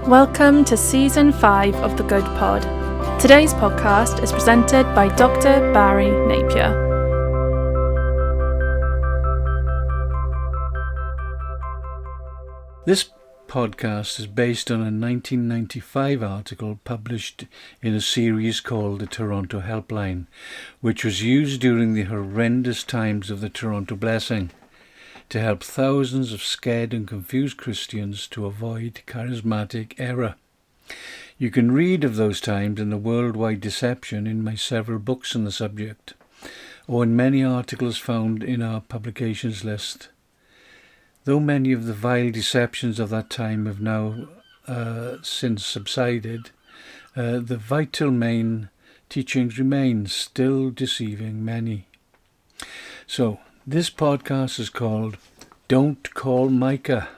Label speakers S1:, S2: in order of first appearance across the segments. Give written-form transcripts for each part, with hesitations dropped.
S1: Welcome to Season 5 of The Good Pod. Today's podcast is presented by Dr. Barry Napier.
S2: This podcast is based on a 1995 article published in a series called The Toronto Helpline, which was used during the horrendous times of the Toronto Blessing to help thousands of scared and confused Christians to avoid charismatic error. You can read of those times and the worldwide deception in my several books on the subject, or in many articles found in our publications list. Though many of the vile deceptions of that time have now since subsided, the vital main teachings remain, still deceiving many. So, this podcast is called Don't Call Micah.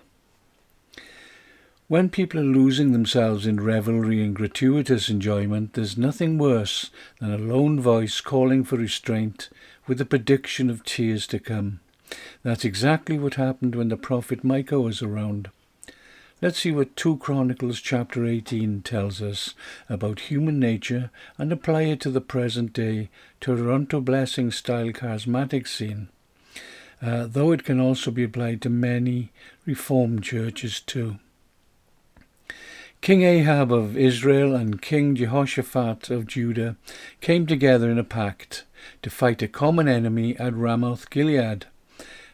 S2: When people are losing themselves in revelry and gratuitous enjoyment, there's nothing worse than a lone voice calling for restraint with the prediction of tears to come. That's exactly what happened when the prophet Micah was around. Let's see what 2 Chronicles chapter 18 tells us about human nature and apply it to the present day Toronto Blessing style charismatic scene. Though it can also be applied to many Reformed churches too. King Ahab of Israel and King Jehoshaphat of Judah came together in a pact to fight a common enemy at Ramoth Gilead.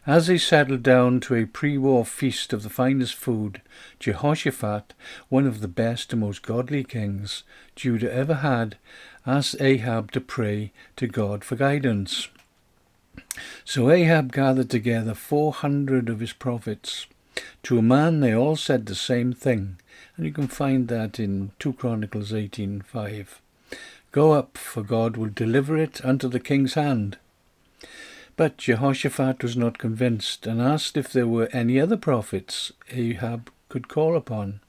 S2: As they settled down to a pre-war feast of the finest food, Jehoshaphat, one of the best and most godly kings Judah ever had, asked Ahab to pray to God for guidance. So Ahab gathered together 400 of his prophets. To a man they all said the same thing, and you can find that in 2 Chronicles 18:5. Go up, for God will deliver it unto the king's hand. But Jehoshaphat was not convinced, and asked if there were any other prophets Ahab could call upon.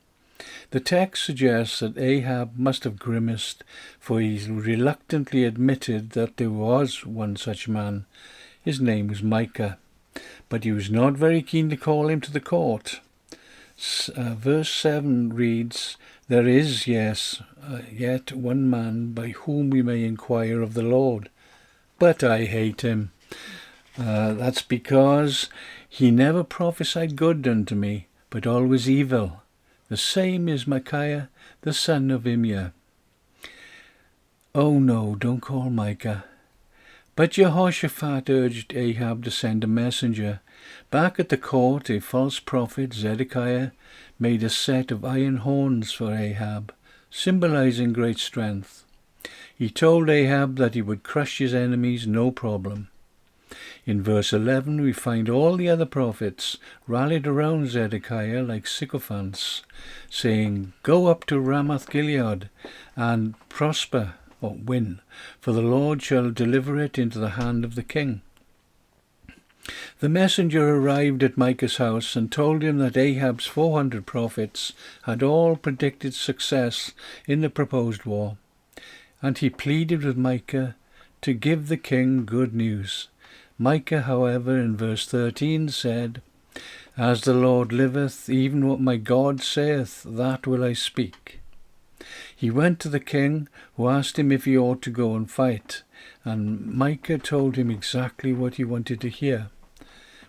S2: The text suggests that Ahab must have grimaced, for he reluctantly admitted that there was one such man. His name was Micah, but he was not very keen to call him to the court. Verse 7 reads, There is, yet one man by whom we may inquire of the Lord, but I hate him. That's because he never prophesied good unto me, but always evil. The same is Micah, the son of Imlah. Oh no, don't call Micah. But Jehoshaphat urged Ahab to send a messenger. Back at the court, a false prophet, Zedekiah, made a set of iron horns for Ahab, symbolizing great strength. He told Ahab that he would crush his enemies no problem. In verse 11 we find all the other prophets rallied around Zedekiah like sycophants, saying, Go up to Ramoth Gilead and prosper, or win, for the Lord shall deliver it into the hand of the king. The messenger arrived at Micah's house and told him that Ahab's 400 prophets had all predicted success in the proposed war, and he pleaded with Micah to give the king good news. Micah, however, in verse 13 said, As the Lord liveth, even what my God saith, that will I speak. He went to the king, who asked him if he ought to go and fight, and Micah told him exactly what he wanted to hear.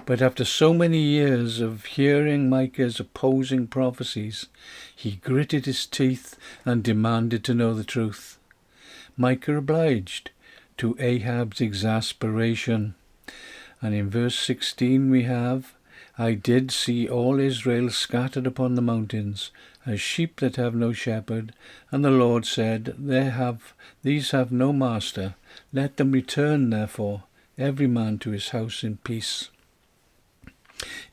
S2: But after so many years of hearing Micah's opposing prophecies, he gritted his teeth and demanded to know the truth. Micah obliged, to Ahab's exasperation. And in verse 16 we have, I did see all Israel scattered upon the mountains, as sheep that have no shepherd. And the Lord said, These have no master. Let them return, therefore, every man to his house in peace.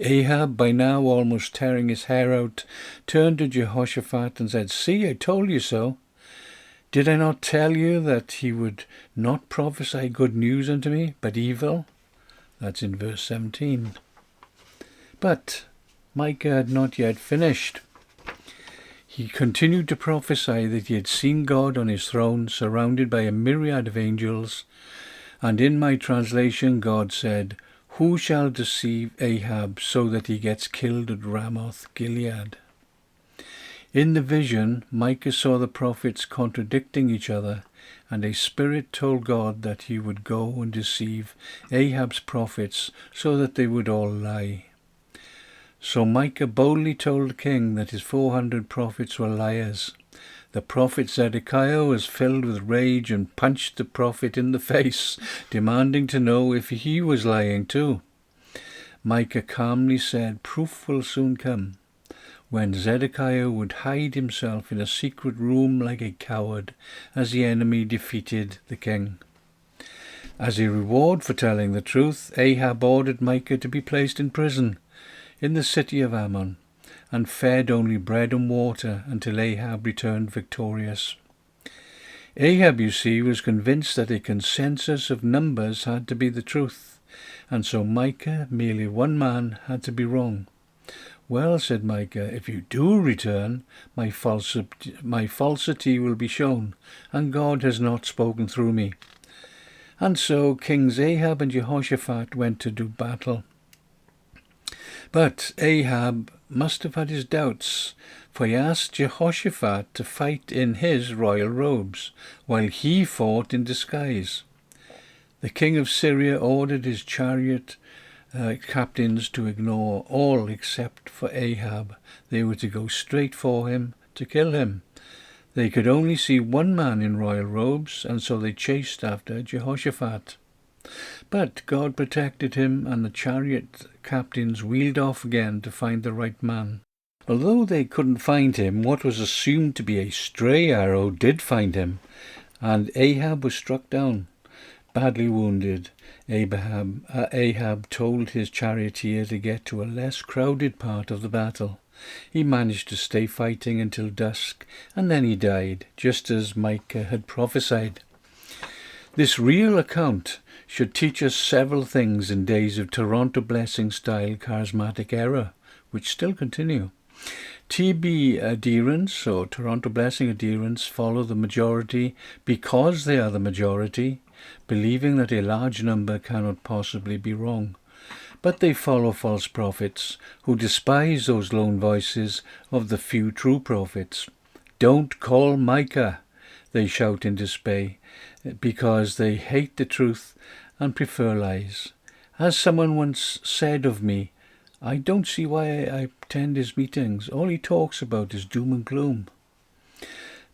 S2: Ahab, by now almost tearing his hair out, turned to Jehoshaphat and said, See, I told you so. Did I not tell you that he would not prophesy good news unto me, but evil? That's in verse 17. But Micah had not yet finished. He continued to prophesy that he had seen God on his throne, surrounded by a myriad of angels. And in my translation, God said, Who shall deceive Ahab so that he gets killed at Ramoth Gilead? In the vision, Micah saw the prophets contradicting each other, and a spirit told God that he would go and deceive Ahab's prophets so that they would all lie. So Micah boldly told the king that his 400 prophets were liars. The prophet Zedekiah was filled with rage and punched the prophet in the face, demanding to know if he was lying too. Micah calmly said, "Proof will soon come," when Zedekiah would hide himself in a secret room like a coward as the enemy defeated the king. As a reward for telling the truth, Ahab ordered Micah to be placed in prison in the city of Ammon, and fed only bread and water until Ahab returned victorious. Ahab, you see, was convinced that a consensus of numbers had to be the truth, and so Micah, merely one man, had to be wrong. "Well," said Micah, "if you do return, my falsity will be shown, and God has not spoken through me." And so Kings Ahab and Jehoshaphat went to do battle. But Ahab must have had his doubts, for he asked Jehoshaphat to fight in his royal robes, while he fought in disguise. The king of Syria ordered his chariot captains to ignore all except for Ahab. They were to go straight for him to kill him. They could only see one man in royal robes, and so they chased after Jehoshaphat. But God protected him, and the chariot captains wheeled off again to find the right man. Although they couldn't find him, what was assumed to be a stray arrow did find him, and Ahab was struck down. Badly wounded, Ahab told his charioteer to get to a less crowded part of the battle. He managed to stay fighting until dusk, and then he died, just as Micah had prophesied. This real account should teach us several things in days of Toronto Blessing-style charismatic error, which still continue. TB adherents, or Toronto Blessing adherents, follow the majority because they are the majority, believing that a large number cannot possibly be wrong. But they follow false prophets, who despise those lone voices of the few true prophets. "Don't call Micah," they shout in despair, because they hate the truth and prefer lies. As someone once said of me, "I don't see why I attend his meetings. All he talks about is doom and gloom."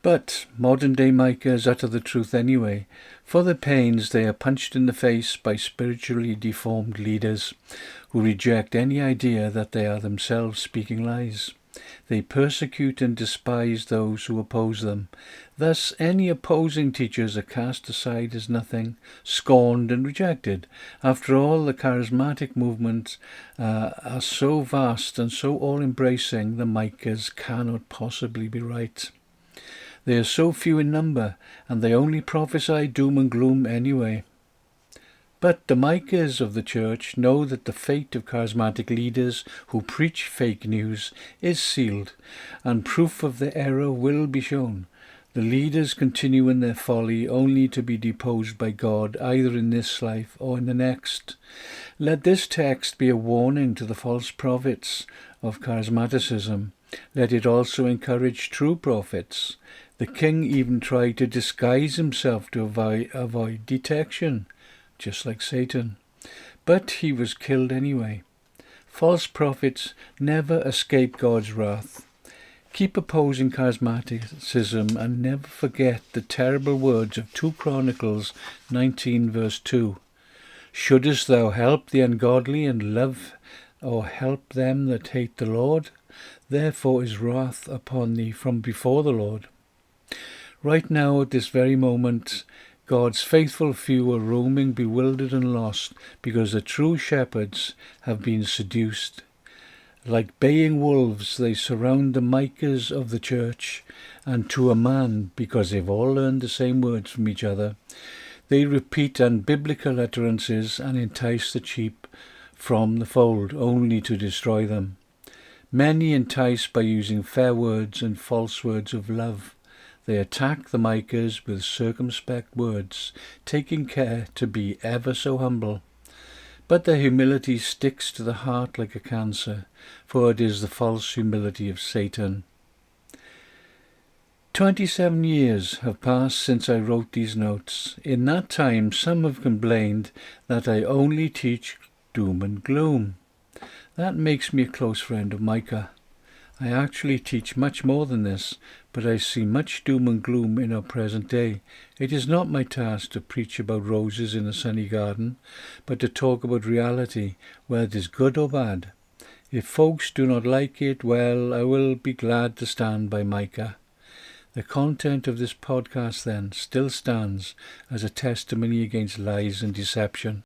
S2: But modern-day Micahs utter the truth anyway. For their pains, they are punched in the face by spiritually deformed leaders who reject any idea that they are themselves speaking lies. They persecute and despise those who oppose them. Thus, any opposing teachers are cast aside as nothing, scorned and rejected. After all, the charismatic movements are so vast and so all-embracing, the Micahs cannot possibly be right. They are so few in number, and they only prophesy doom and gloom anyway. But the Micahs of the church know that the fate of charismatic leaders who preach fake news is sealed, and proof of their error will be shown. The leaders continue in their folly only to be deposed by God, either in this life or in the next. Let this text be a warning to the false prophets of charismaticism. Let it also encourage true prophets. The king even tried to disguise himself to avoid detection, just like Satan. But he was killed anyway. False prophets never escape God's wrath. Keep opposing charismaticism and never forget the terrible words of 2 Chronicles 19 verse 2. "Shouldest thou help the ungodly and love or help them that hate the Lord? Therefore is wrath upon thee from before the Lord." Right now, at this very moment, God's faithful few are roaming bewildered and lost because the true shepherds have been seduced. Like baying wolves, they surround the Micahs of the church, and to a man, because they've all learned the same words from each other, they repeat unbiblical utterances and entice the sheep from the fold, only to destroy them. Many entice by using fair words and false words of love. They attack the Micahs with circumspect words, taking care to be ever so humble. But their humility sticks to the heart like a cancer, for it is the false humility of Satan. 27 years have passed since I wrote these notes. In that time, some have complained that I only teach doom and gloom. That makes me a close friend of Micah. I actually teach much more than this, but I see much doom and gloom in our present day. It is not my task to preach about roses in a sunny garden, but to talk about reality, whether it is good or bad. If folks do not like it, well, I will be glad to stand by Micah. The content of this podcast, then, still stands as a testimony against lies and deception.